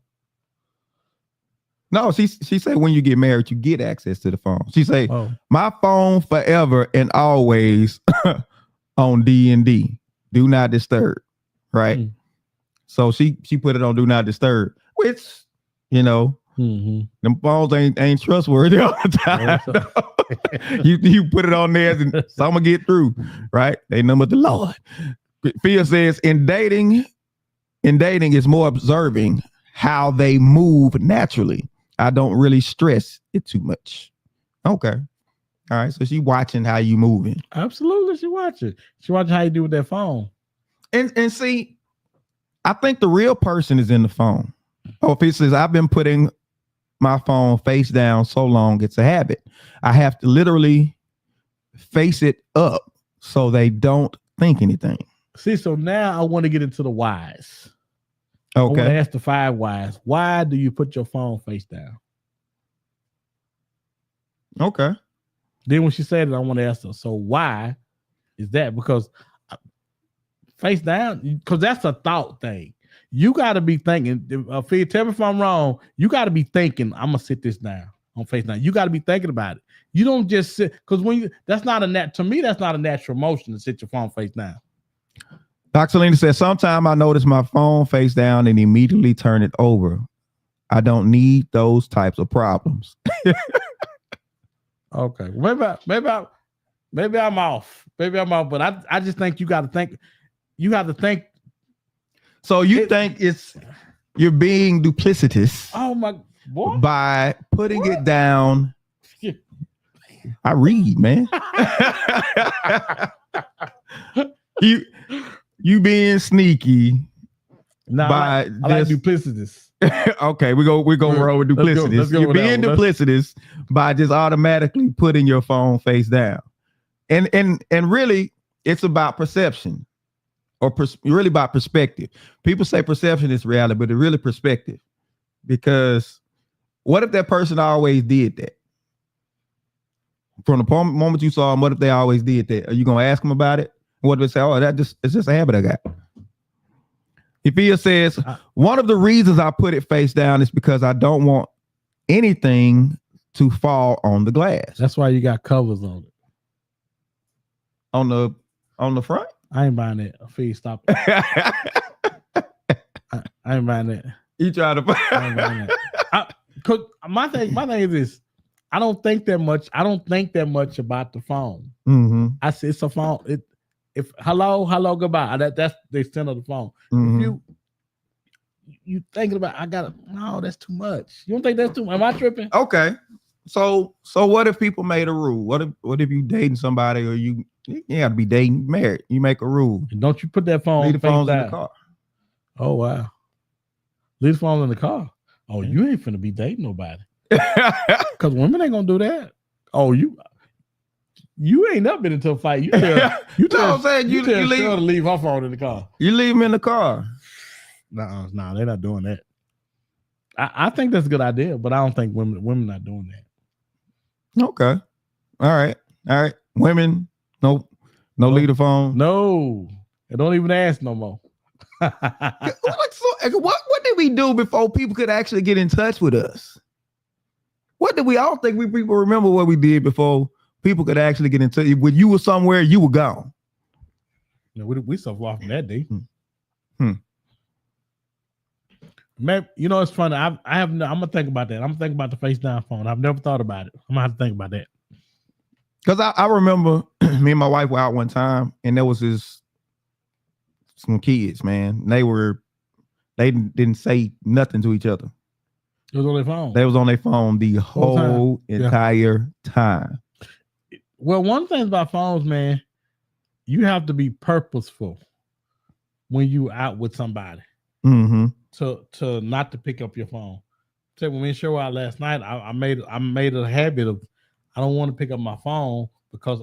No, she said when you get married, you get access to the phone. She say my phone forever and always on D&D, do not disturb. Right. So she put it on do not disturb, which them phones ain't trustworthy all the time. you put it on there and some will get through, right? They know but the Lord. Phil says in dating is more observing how they move naturally. I don't really stress it too much. Okay. All right. So she watching how you moving. Absolutely. She watching how you do with that phone. And see, I think the real person is in the phone. Oh, if he says I've been putting my phone face down so long, it's a habit. I have to literally face it up so they don't think anything. See, so now I want to get into the whys. Okay. I want to ask the 5 whys. Why do you put your phone face down? Okay. Then when she said it, I want to ask her, so why is that? Because face down, because that's a thought thing. You got to be thinking, Phil, tell me if I'm wrong. You got to be thinking, I'm going to sit this down on face down. You got to be thinking about it. You don't just sit, because that's not a natural motion to sit your phone face down. Dr. Selena says, sometimes I notice my phone face down and immediately turn it over. I don't need those types of problems. Okay. Maybe I'm off. But I just think you got to think. You have to think. So you think you're being duplicitous? Oh my boy. By putting it down. I read, man. You being sneaky. No, I like duplicitous. Okay, we're gonna roll with duplicitous. You're being duplicitous by just automatically putting your phone face down. And really, it's about perception. Or really about perspective. People say perception is reality, but it's really perspective. Because what if that person always did that? From the moment you saw them, what if they always did that? Are you gonna ask them about it? What do they say? Oh, it's just a habit I got. Ifia says, one of the reasons I put it face down is because I don't want anything to fall on the glass. That's why you got covers on it. On the front? I ain't buying that. Fee, stop it. I ain't buying that. You try to I ain't buying that. My thing is this. I don't think that much about the phone. Mm-hmm. I say it's a phone. If hello, goodbye. That's the extent of the phone. Mm-hmm. If you thinking about no, that's too much. You don't think that's too much? Am I tripping? Okay. So what if people made a rule? What if you dating somebody or you gotta be dating married? You make a rule. And don't you put that phone leave the phones down. in the car. Oh wow. Leave the phone in the car. Oh, you ain't finna be dating nobody. Because women ain't gonna do that. Oh, You ain't never been into a fight. You tell, You know what I'm saying? You tell leave, Cheryl to leave her phone in the car. you leave them in the car. No, they're not doing that. I think that's a good idea, but I don't think women not doing that. Okay. All right. Women, no, leave the phone. No, I don't even ask no more. What did we do before people could actually get in touch with us? What did we all think people remember what we did before people could actually get in touch? When you were somewhere, you were gone. No, we so far from that day. Hmm. Maybe, it's funny. I'm gonna think about that. I'm gonna think about the face down phone. I've never thought about it. I'm gonna have to think about that. Because I remember me and my wife were out one time, and there was some kids, man. They didn't say nothing to each other. It was on their phone. They was on their phone the whole entire time. Well, one thing about phones, man, you have to be purposeful when you out with somebody. Mm-hmm. To not to pick up your phone. So when we show out last night, I made a habit of I don't want to pick up my phone because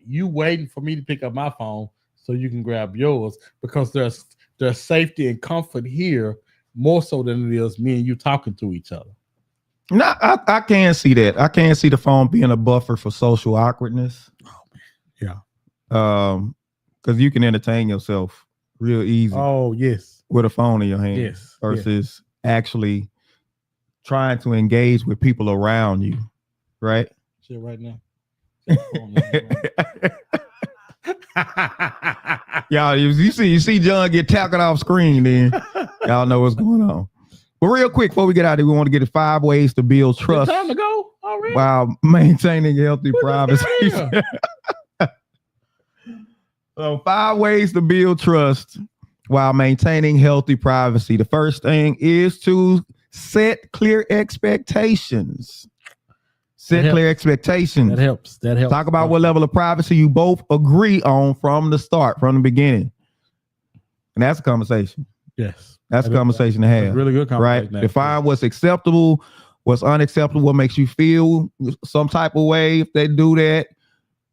you waiting for me to pick up my phone so you can grab yours, because there's safety and comfort here more so than it is me and you talking to each other. No, I can't see that. I can't see the phone being a buffer for social awkwardness. Oh, man. Yeah. Because you can entertain yourself real easy. Oh, yes. With a phone in your hand. Yes. Versus actually trying to engage with people around you. Right? Shit right now. Y'all, you see John get tackled off screen, then y'all know what's going on. But real quick, before we get out of here, we want to get 5 ways to build trust. Time to go already? While maintaining healthy privacy. So 5 ways to build trust while maintaining healthy privacy. The first thing is to set clear expectations. Set clear expectations. That helps. Talk about what level of privacy you both agree on from the start, from the beginning. And that's a conversation. Yes. That's a conversation to have. Really good conversation. Right? Define what's acceptable, what's unacceptable, what makes you feel some type of way if they do that.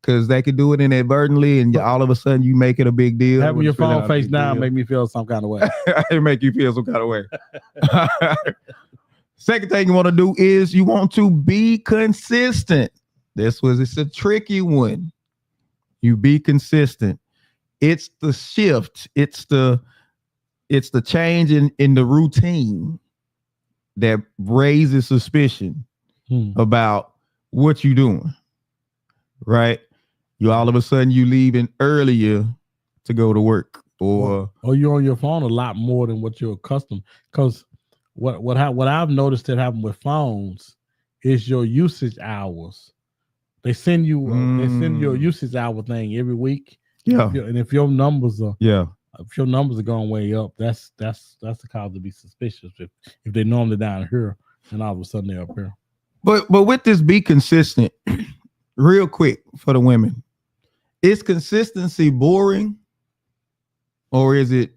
Because they could do it inadvertently, and all of a sudden you make it a big deal. Having your phone face down make me feel some kind of way. It make you feel some kind of way. Second thing you want to do is you want to be consistent. It's a tricky one. You be consistent. It's the shift. It's the change in the routine that raises suspicion about what you're doing. Right? You all of a sudden you leaving earlier to go to work, or you're on your phone a lot more than what you're accustomed. Because what I've noticed that happen with phones is your usage hours. They send you a usage hour thing every week. Yeah, and if your numbers are if your numbers are going way up, that's the cause to be suspicious. If they normally down here and all of a sudden they're up here. But with this, be consistent. Real quick for the women. Is consistency boring, or does it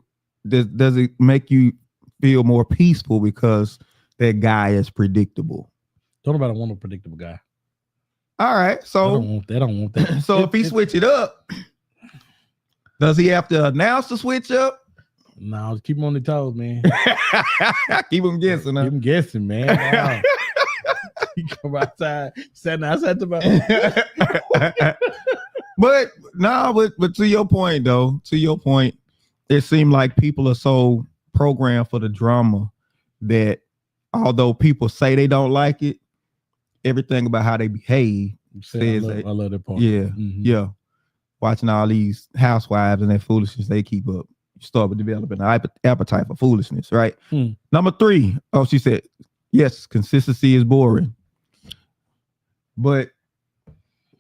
make you feel more peaceful because that guy is predictable? Don't nobody want a predictable guy. All right, so they don't want that. So if he switch it up, does he have to announce the switch up? No, keep him on the toes, man. Keep him guessing. Keep him guessing, man. Wow. He come outside, sitting outside the But to your point, though, it seemed like people are so programmed for the drama that although people say they don't like it, everything about how they behave says I love that part. Yeah, yeah. Watching all these housewives and their foolishness they keep up, you start developing an appetite for foolishness, right? Number 3, she said, yes, consistency is boring. But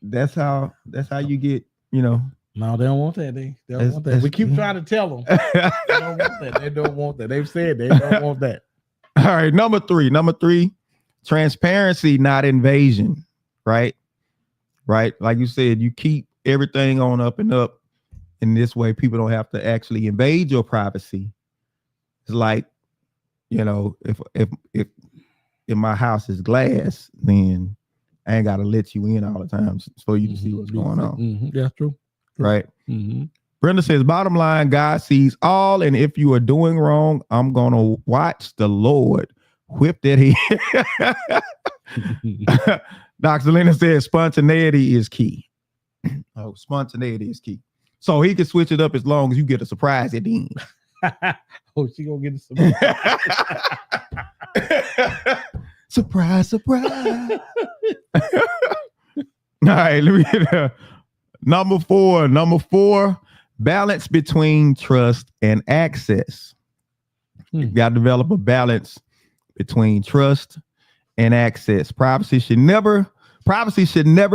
that's how you get, No, they don't want that. They don't want that. We keep trying to tell them. They don't want that. They don't want that. They've said they don't want that. All right, number three, transparency, not invasion. Right? Like you said, you keep everything on up and up. In this way, people don't have to actually invade your privacy. It's like, if my house is glass, then I ain't gotta let you in all the time for you to see what's going on. That's true. Right. Mm-hmm. Brenda says, bottom line, God sees all, and if you are doing wrong, I'm gonna watch the Lord whip that head. Dr. Lena says spontaneity is key. Oh, spontaneity is key. So he can switch it up as long as you get a surprise at the end. Oh, she gonna get some. Surprise, surprise. All right, let me get number four, balance between trust and access. You got to develop a balance between trust and access. Privacy should never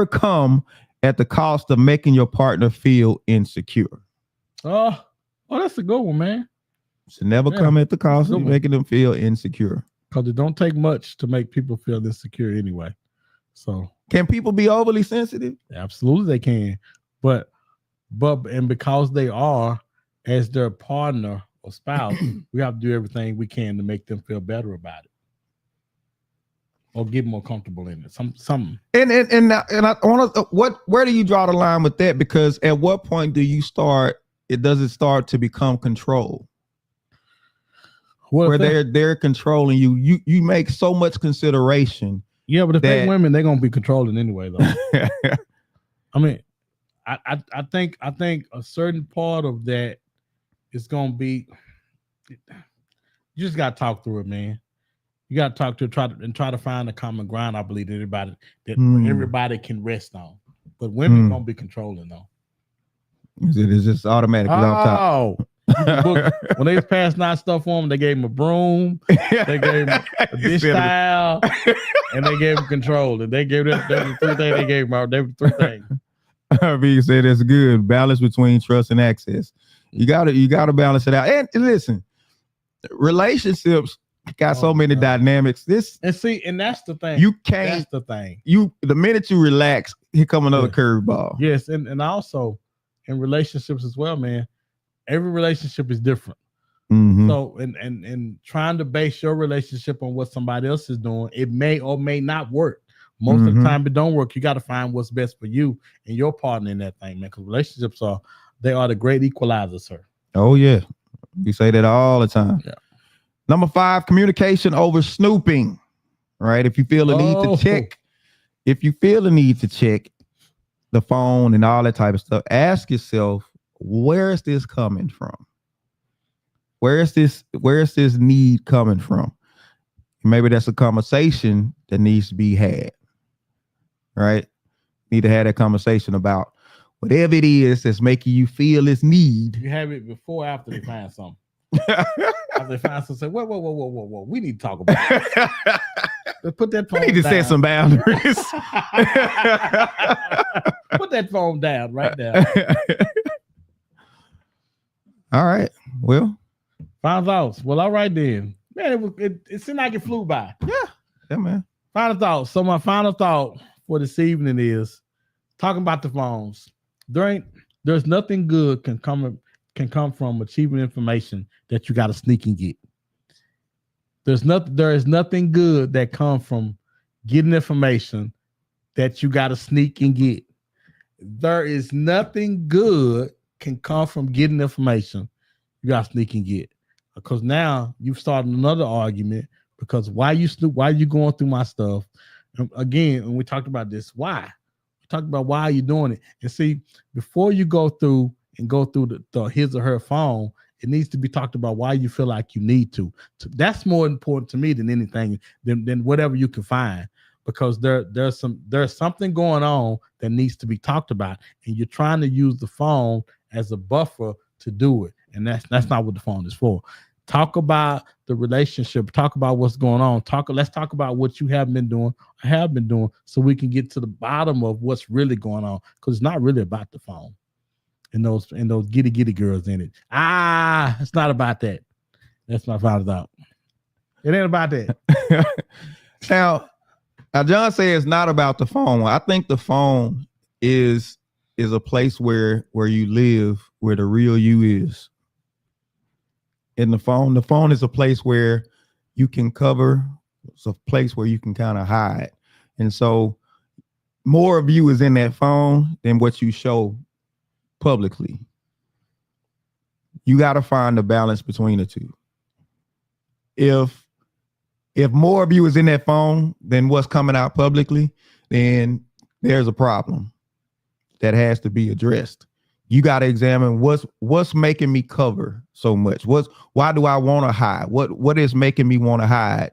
come at the cost of making your partner feel insecure. Oh, that's a good one, man. Should never come at the cost of making them feel insecure. Because it don't take much to make people feel insecure anyway. So can people be overly sensitive? Absolutely they can. But because they are, as their partner or spouse, we have to do everything we can to make them feel better about it. Or get more comfortable in it. Something. And I want to where do you draw the line with that? Because at what point do you start? It doesn't start to become control. Where they're controlling you. You make so much consideration. Yeah, but if they're women, they're gonna be controlling anyway, though. I mean, I think a certain part of that is gonna be. You just gotta talk through it, man. You gotta talk to try to find a common ground. I believe that everybody can rest on, but women gonna be controlling though. It's just automatically off top. When they was passing out stuff for them, they gave him a broom, they gave him a dish towel, and they gave him control. And they gave them the three things they gave him. They were three things. B said that's good. Balance between trust and access. You gotta balance it out. And listen, relationships got so many dynamics. And that's the thing. You can't. That's the thing. The minute you relax, here come another curveball. Yes, and also in relationships as well, man. Every relationship is different. Mm-hmm. So and trying to base your relationship on what somebody else is doing, it may or may not work. Most of the time it don't work. You got to find what's best for you and your partner in that thing, man. Because relationships are the great equalizer, sir. Oh yeah. We say that all the time. Yeah. Number 5, communication over snooping. Right. If you feel the need to check the phone and all that type of stuff, ask yourself, where is this coming from? Where is this need coming from? Maybe that's a conversation that needs to be had. Right? Need to have that conversation about whatever it is that's making you feel this need. You have it before or after they find something. After they find something, say, whoa. We need to talk about it. Let's put that phone down. We need to set some boundaries. Put that phone down right now. All right. Well, final thoughts. Well, all right then. Man, it seemed like it flew by. Yeah, man. Final thoughts. So my final thought for this evening is talking about the phones. There's nothing good can come from achieving information that you got to sneak and get. There is nothing good that comes from getting information that you got to sneak and get. There is nothing good can come from getting information you got to sneak and get. Because now you've started another argument because why you going through my stuff? And again, when we talked about this, why? We talked about why are you doing it? And see, before you go through the his or her phone, it needs to be talked about why you feel like you need to. That's more important to me than anything, than whatever you can find. Because there's something going on that needs to be talked about, and you're trying to use the phone as a buffer to do it, and that's not what the phone is for. Talk about the relationship. Talk about what's going on. Let's talk about what you have been doing, so we can get to the bottom of what's really going on. Because it's not really about the phone and those giddy girls in it. It's not about that. That's my final thought. It ain't about that. Now, John says it's not about the phone. I think the phone is a place where you live, where the real you is. In the phone is a place where you can cover. It's a place where you can kind of hide. And so more of you is in that phone than what you show publicly. You got to find the balance between the two. If more of you is in that phone than what's coming out publicly, then there's a problem that has to be addressed. You got to examine what's making me cover so much. Why do I want to hide? What is making me want to hide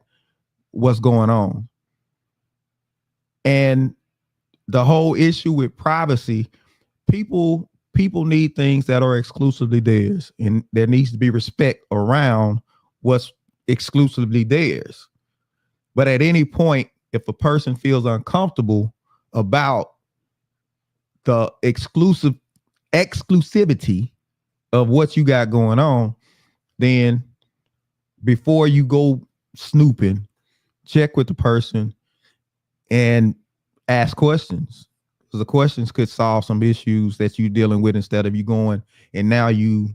what's going on? And the whole issue with privacy, people need things that are exclusively theirs, and there needs to be respect around what's exclusively theirs. But at any point, if a person feels uncomfortable about the exclusivity of what you got going on, then before you go snooping, check with the person and ask questions. Because the questions could solve some issues that you're dealing with, instead of you going and now you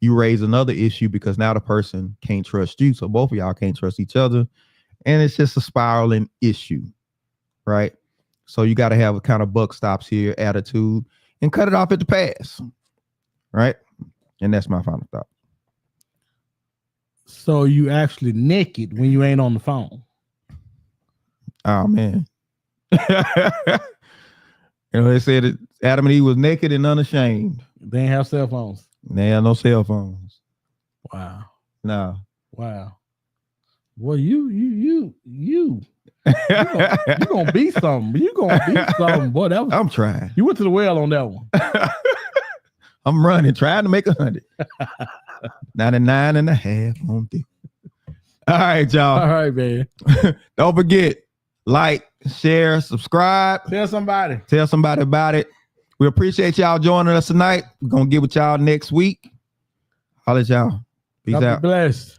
raise another issue because now the person can't trust you. So both of y'all can't trust each other. And it's just a spiraling issue, right? So you got to have a kind of buck stops here attitude and cut it off at the pass, right? And that's my final thought. So you actually naked when you ain't on the phone? Oh, man. They said that Adam and Eve was naked and unashamed. They ain't have cell phones. They had no cell phones. Wow. No. Wow. Well, you gonna be something. You gonna be something, boy. That was, I'm trying. you went to the well on that one. I'm running, trying to make 100. 99 and a half on this. All right, y'all. All right, man. Don't forget, like, share, subscribe. Tell somebody about it. We appreciate y'all joining us tonight. We're gonna get with y'all next week. Holla at y'all. Peace out. Be blessed.